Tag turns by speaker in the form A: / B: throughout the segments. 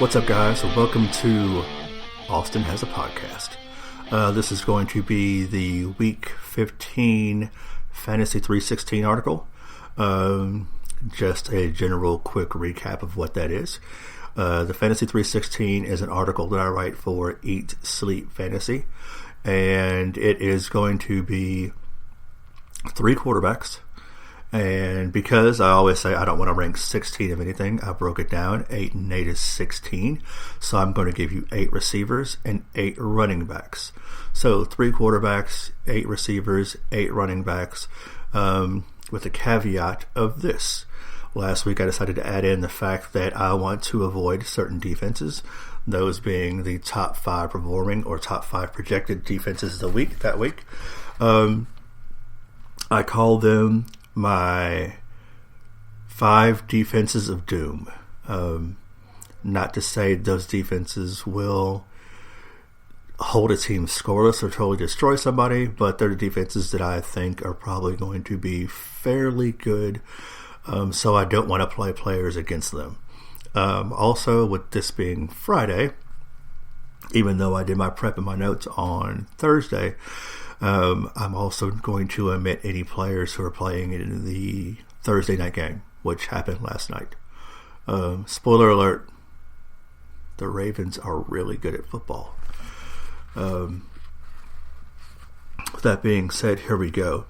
A: What's up, guys? Welcome to Austin Has a Podcast. This is going to be the Week 15 Fantasy 316 article. Just a general quick recap of what that is. The Fantasy 316 is an article that I write for Eat, Sleep, Fantasy. And it is going to be 3 quarterbacks. And because I always say I don't want to rank 16 of anything, I broke it down. 8 and 8 is 16. So I'm going to give you 8 receivers and 8 running backs. So 3 quarterbacks, 8 receivers, 8 running backs, with a caveat of this. Last week I decided to add in the fact that I want to avoid certain defenses, those being the top 5 performing or top 5 projected defenses of the week that week. I call them my 5 defenses of doom. Not to say those defenses will hold a team scoreless or totally destroy somebody, but they're the defenses that I think are probably going to be fairly good, so I don't want to play players against them. Also, with this being Friday, even though I did my prep and my notes on Thursday, I'm also going to omit any players who are playing in the Thursday night game, which happened last night. Spoiler alert, the Ravens are really good at football. With that being said, here we go.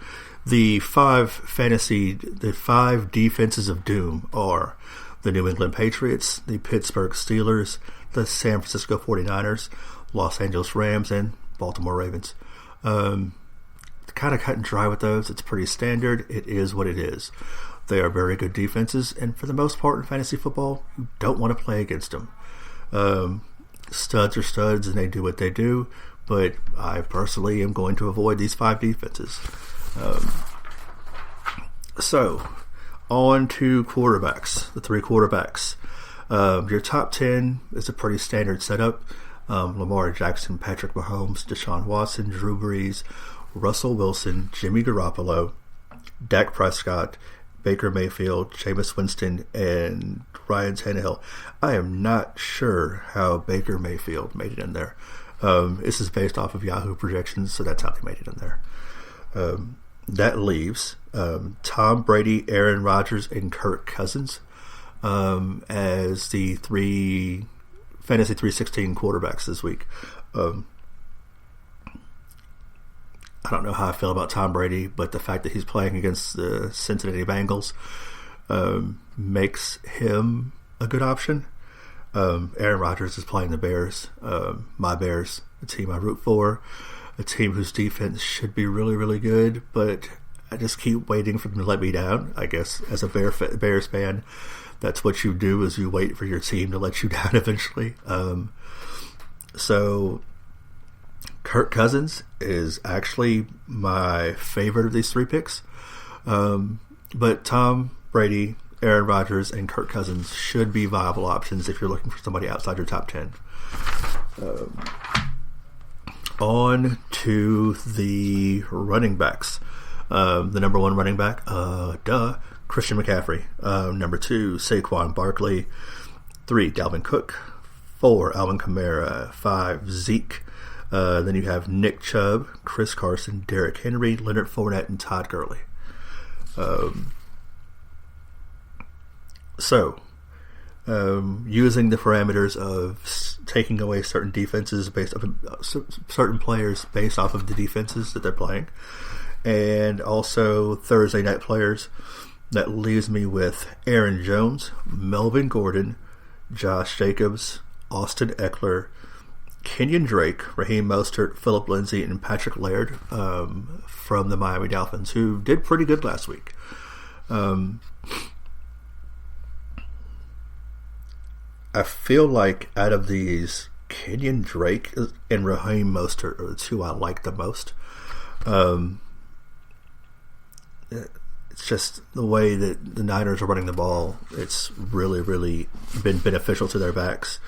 A: The 5 defenses of doom are the New England Patriots, the Pittsburgh Steelers, the San Francisco 49ers, Los Angeles Rams, and Baltimore Ravens. Kind of cut and dry with those. It's pretty standard. It is what it is. They are very good defenses, and for the most part in fantasy football, you don't want to play against them. Studs are studs, and they do what they do, but I personally am going to avoid these 5 defenses. So, on to quarterbacks, the 3 quarterbacks. Your top 10 is a pretty standard setup. Lamar Jackson, Patrick Mahomes, Deshaun Watson, Drew Brees, Russell Wilson, Jimmy Garoppolo, Dak Prescott, Baker Mayfield, Jameis Winston, and Ryan Tannehill. I am not sure how Baker Mayfield made it in there. This is based off of Yahoo projections, so that's how they made it in there. That leaves Tom Brady, Aaron Rodgers, and Kirk Cousins as the 3 Fantasy 316 quarterbacks this week. I don't know how I feel about Tom Brady, but the fact that he's playing against the Cincinnati Bengals makes him a good option. Aaron Rodgers is playing the Bears, my Bears, a team I root for, a team whose defense should be really, really good, but I just keep waiting for them to let me down. I guess as a Bears fan, that's what you do, is you wait for your team to let you down eventually. So Kirk Cousins is actually my favorite of these 3 picks. But Tom Brady, Aaron Rodgers, and Kirk Cousins should be viable options if you're looking for somebody outside your top 10. On to the running backs. The number 1 running back, Christian McCaffrey. Number 2, Saquon Barkley. 3, Dalvin Cook. 4, Alvin Kamara. 5, Zeke. Then you have Nick Chubb, Chris Carson, Derrick Henry, Leonard Fournette, and Todd Gurley. Using the parameters of taking away certain defenses based off of certain players based off of the defenses that they're playing, and also Thursday night players, that leaves me with Aaron Jones, Melvin Gordon, Josh Jacobs, Austin Eckler, Kenyon Drake, Raheem Mostert, Phillip Lindsay, and Patrick Laird from the Miami Dolphins, who did pretty good last week. I feel like out of these, Kenyon Drake and Raheem Mostert are the 2 I like the most. It's just the way that the Niners are running the ball. It's really, really been beneficial to their backs.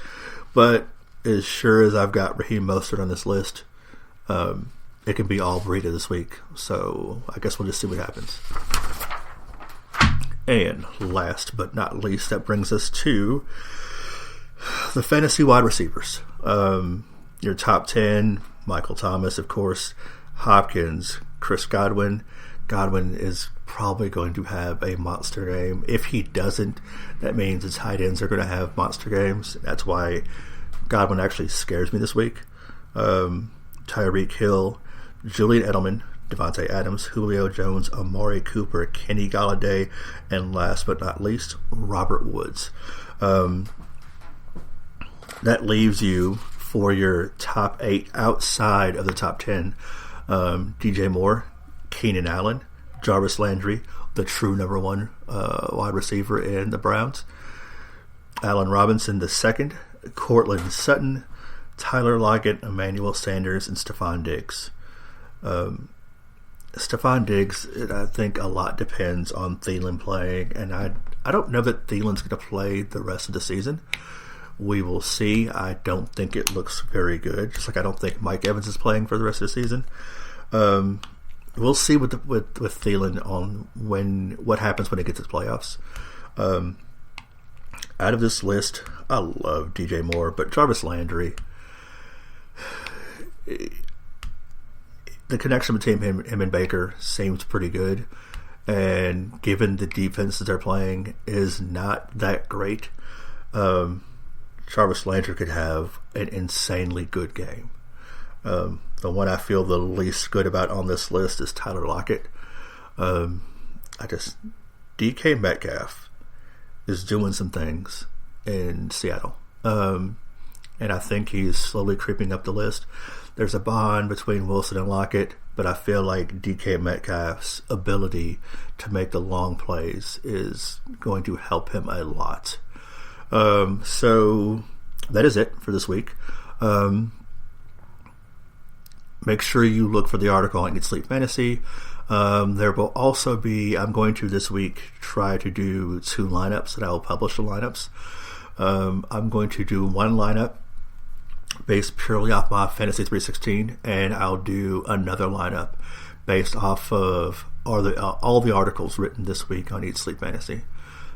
A: But as sure as I've got Raheem Mostert on this list, it can be all Breida this week. So I guess we'll just see what happens. And last but not least, that brings us to The fantasy wide receivers. Your top 10, Michael Thomas, of course, Hopkins, Chris Godwin. Godwin is probably going to have a monster game. If he doesn't, that means his tight ends are going to have monster games. That's why Godwin actually scares me this week. Tyreek Hill, Julian Edelman, Devontae Adams, Julio Jones, Amari Cooper, Kenny Galladay, and last but not least, Robert Woods. That leaves you for your top 8 outside of the top 10. DJ Moore, Keenan Allen, Jarvis Landry, the true number 1 wide receiver in the Browns, Allen Robinson II, Cortland Sutton, Tyler Lockett, Emmanuel Sanders, and Stephon Diggs. Stephon Diggs, I think a lot depends on Thielen playing, and I don't know that Thielen's going to play the rest of the season. We will see. I don't think it looks very good, just like I don't think Mike Evans is playing for the rest of the season. We'll see with Thielen on what happens when it gets to the playoffs. Out of this list, I love DJ Moore, but Jarvis Landry, the connection between him and Baker seems pretty good, and given the defense that they're playing is not that great, Jarvis Landry could have an insanely good game. The one I feel the least good about on this list is Tyler Lockett. DK Metcalf is doing some things in Seattle. And I think he's slowly creeping up the list. There's a bond between Wilson and Lockett, but I feel like DK Metcalf's ability to make the long plays is going to help him a lot. So that is it for this week. Make sure you look for the article on Eat Sleep Fantasy. There will also be, I'm going to this week try to do 2 lineups, and I will publish the lineups. I'm going to do one lineup based purely off my Fantasy 316, and I'll do another lineup based off of all the articles written this week on Eat Sleep Fantasy.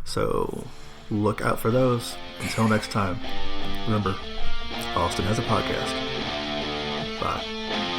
A: So look out for those. Until next time, remember, Austin has a podcast. Bye.